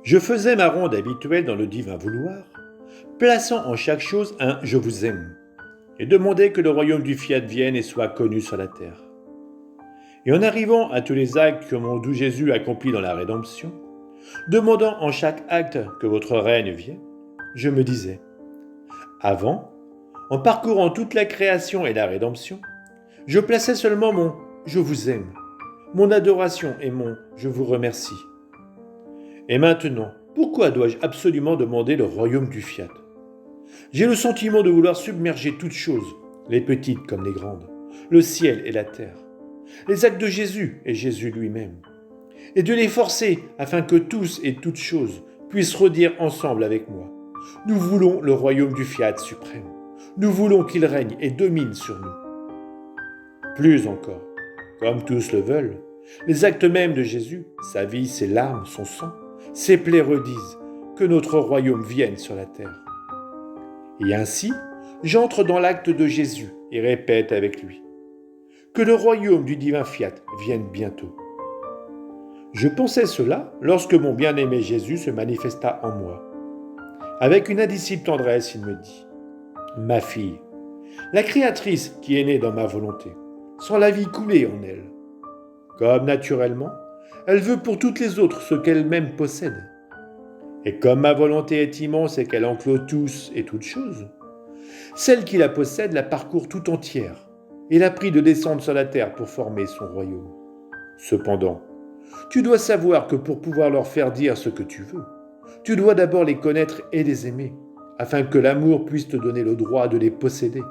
Je faisais ma ronde habituelle dans le divin vouloir, plaçant en chaque chose un « je vous aime » et demandais que le royaume du fiat vienne et soit connu sur la terre. Et en arrivant à tous les actes que mon doux Jésus accomplit dans la rédemption, demandant en chaque acte que votre règne vienne, je me disais, avant, en parcourant toute la création et la rédemption, je plaçais seulement mon « je vous aime », mon adoration et mon « je vous remercie ». Et maintenant, pourquoi dois-je absolument demander le royaume du fiat ? J'ai le sentiment de vouloir submerger toutes choses, les petites comme les grandes, le ciel et la terre, les actes de Jésus et Jésus lui-même, et de les forcer afin que tous et toutes choses puissent redire ensemble avec moi. Nous voulons le royaume du fiat suprême. Nous voulons qu'il règne et domine sur nous. Plus encore, comme tous le veulent, les actes mêmes de Jésus, sa vie, ses larmes, son sang, ses plaies redisent que notre royaume vienne sur la terre. Et ainsi, j'entre dans l'acte de Jésus et répète avec lui que le royaume du divin fiat vienne bientôt. Je pensais cela lorsque mon bien-aimé Jésus se manifesta en moi. Avec une indicible tendresse, il me dit « Ma fille, la créatrice qui est née dans ma volonté, sans la vie couler en elle. Comme naturellement, elle veut pour toutes les autres ce qu'elle-même possède. Et comme ma volonté est immense et qu'elle enclôt tous et toutes choses, celle qui la possède la parcourt tout entière et la prie de descendre sur la terre pour former son royaume. Cependant, tu dois savoir que pour pouvoir leur faire dire ce que tu veux, tu dois d'abord les connaître et les aimer, afin que l'amour puisse te donner le droit de les posséder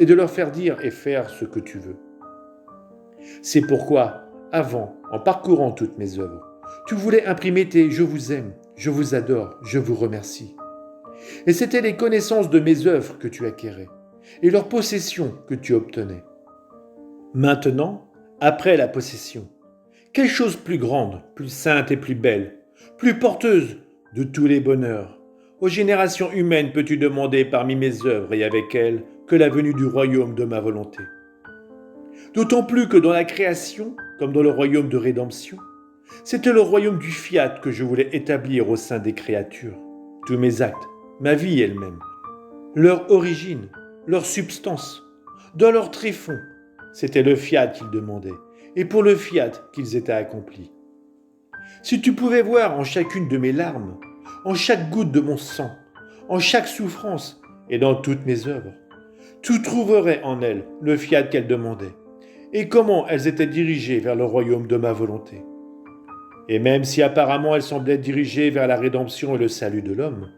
et de leur faire dire et faire ce que tu veux. C'est pourquoi, avant, en parcourant toutes mes œuvres, tu voulais imprimer tes « je vous aime », « je vous adore »,« je vous remercie ». Et c'étaient les connaissances de mes œuvres que tu acquérais et leur possession que tu obtenais. Maintenant, après la possession, quelle chose plus grande, plus sainte et plus belle, plus porteuse de tous les bonheurs, aux générations humaines peux-tu demander parmi mes œuvres et avec elles que la venue du royaume de ma volonté ? D'autant plus que dans la création, comme dans le royaume de rédemption, c'était le royaume du fiat que je voulais établir au sein des créatures. Tous mes actes, ma vie elle-même, leur origine, leur substance, dans leur tréfonds, c'était le fiat qu'ils demandaient, et pour le fiat qu'ils étaient accomplis. Si tu pouvais voir en chacune de mes larmes, en chaque goutte de mon sang, en chaque souffrance et dans toutes mes œuvres, tu trouverais en elles le fiat qu'elles demandaient, et comment elles étaient dirigées vers le royaume de ma volonté. Et même si apparemment elles semblaient dirigées vers la rédemption et le salut de l'homme,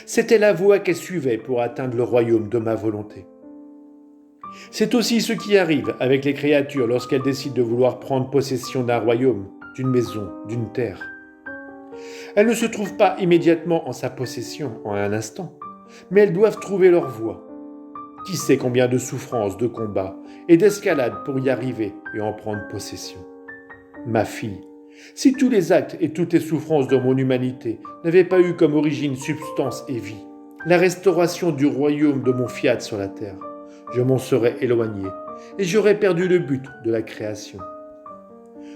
c'était la voie qu'elles suivaient pour atteindre le royaume de ma volonté. C'est aussi ce qui arrive avec les créatures lorsqu'elles décident de vouloir prendre possession d'un royaume, d'une maison, d'une terre. Elles ne se trouvent pas immédiatement en sa possession en un instant, mais elles doivent trouver leur voie. Qui sait combien de souffrances, de combats et d'escalades pour y arriver et en prendre possession. Ma fille, si tous les actes et toutes les souffrances de mon humanité n'avaient pas eu comme origine substance et vie, la restauration du royaume de mon fiat sur la terre, je m'en serais éloigné et j'aurais perdu le but de la création.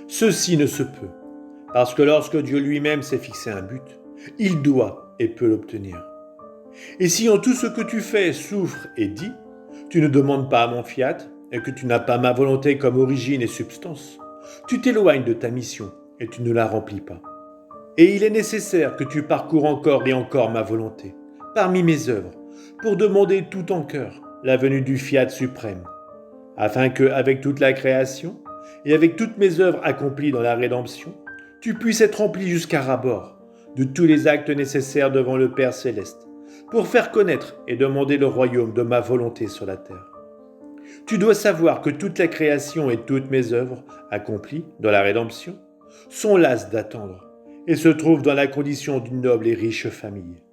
Ceci ne se peut, parce que lorsque Dieu lui-même s'est fixé un but, il doit et peut l'obtenir. Et si en tout ce que tu fais, souffres et dis, tu ne demandes pas à mon fiat et que tu n'as pas ma volonté comme origine et substance, tu t'éloignes de ta mission et tu ne la remplis pas. Et il est nécessaire que tu parcours encore et encore ma volonté, parmi mes œuvres, pour demander tout en cœur la venue du fiat suprême, afin que, avec toute la création et avec toutes mes œuvres accomplies dans la rédemption, tu puisses être rempli jusqu'à ras-bord de tous les actes nécessaires devant le Père céleste, pour faire connaître et demander le royaume de ma volonté sur la terre. Tu dois savoir que toute la création et toutes mes œuvres accomplies dans la rédemption sont lasses d'attendre et se trouvent dans la condition d'une noble et riche famille.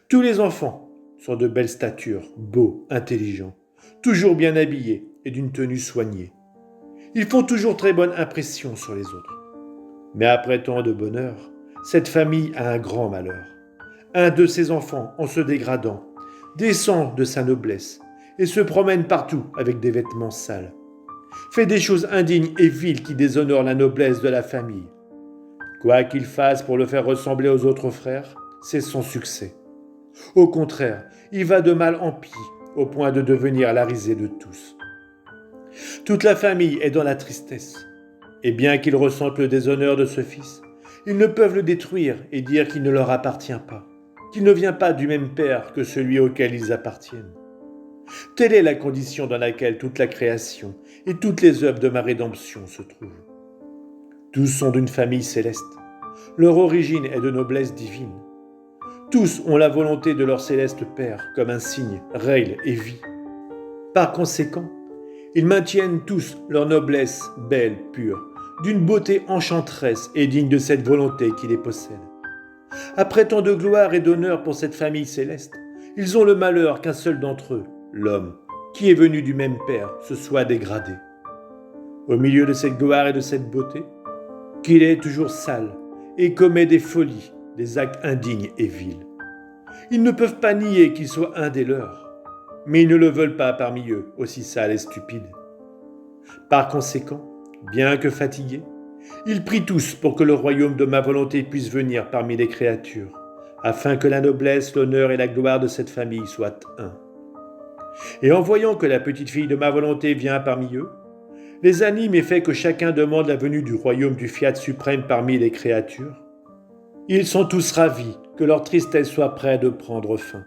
Tous les enfants sont de belle stature, beaux, intelligents, toujours bien habillés et d'une tenue soignée. Ils font toujours très bonne impression sur les autres. Mais après tant de bonheur, cette famille a un grand malheur. Un de ses enfants, en se dégradant, descend de sa noblesse et se promène partout avec des vêtements sales. Fait des choses indignes et viles qui déshonorent la noblesse de la famille. Quoi qu'il fasse pour le faire ressembler aux autres frères, c'est son succès. Au contraire, il va de mal en pis, au point de devenir la risée de tous. Toute la famille est dans la tristesse, et bien qu'ils ressentent le déshonneur de ce fils, ils ne peuvent le détruire et dire qu'il ne leur appartient pas, qu'il ne vient pas du même père que celui auquel ils appartiennent. Telle est la condition dans laquelle toute la création et toutes les œuvres de ma rédemption se trouvent. Tous sont d'une famille céleste. Leur origine est de noblesse divine. Tous ont la volonté de leur céleste Père comme un signe, règle et vie. Par conséquent, ils maintiennent tous leur noblesse belle, pure, d'une beauté enchanteresse et digne de cette volonté qui les possède. Après tant de gloire et d'honneur pour cette famille céleste, ils ont le malheur qu'un seul d'entre eux, l'homme, qui est venu du même Père, se soit dégradé. Au milieu de cette gloire et de cette beauté, qu'il est toujours sale et commet des folies, des actes indignes et vils. Ils ne peuvent pas nier qu'il soit un des leurs, mais ils ne le veulent pas parmi eux, aussi sales et stupides. Par conséquent, bien que fatigués, ils prient tous pour que le royaume de ma volonté puisse venir parmi les créatures, afin que la noblesse, l'honneur et la gloire de cette famille soient un. Et en voyant que la petite fille de ma volonté vient parmi eux, les anime et fait que chacun demande la venue du royaume du Fiat suprême parmi les créatures, ils sont tous ravis que leur tristesse soit près de prendre fin.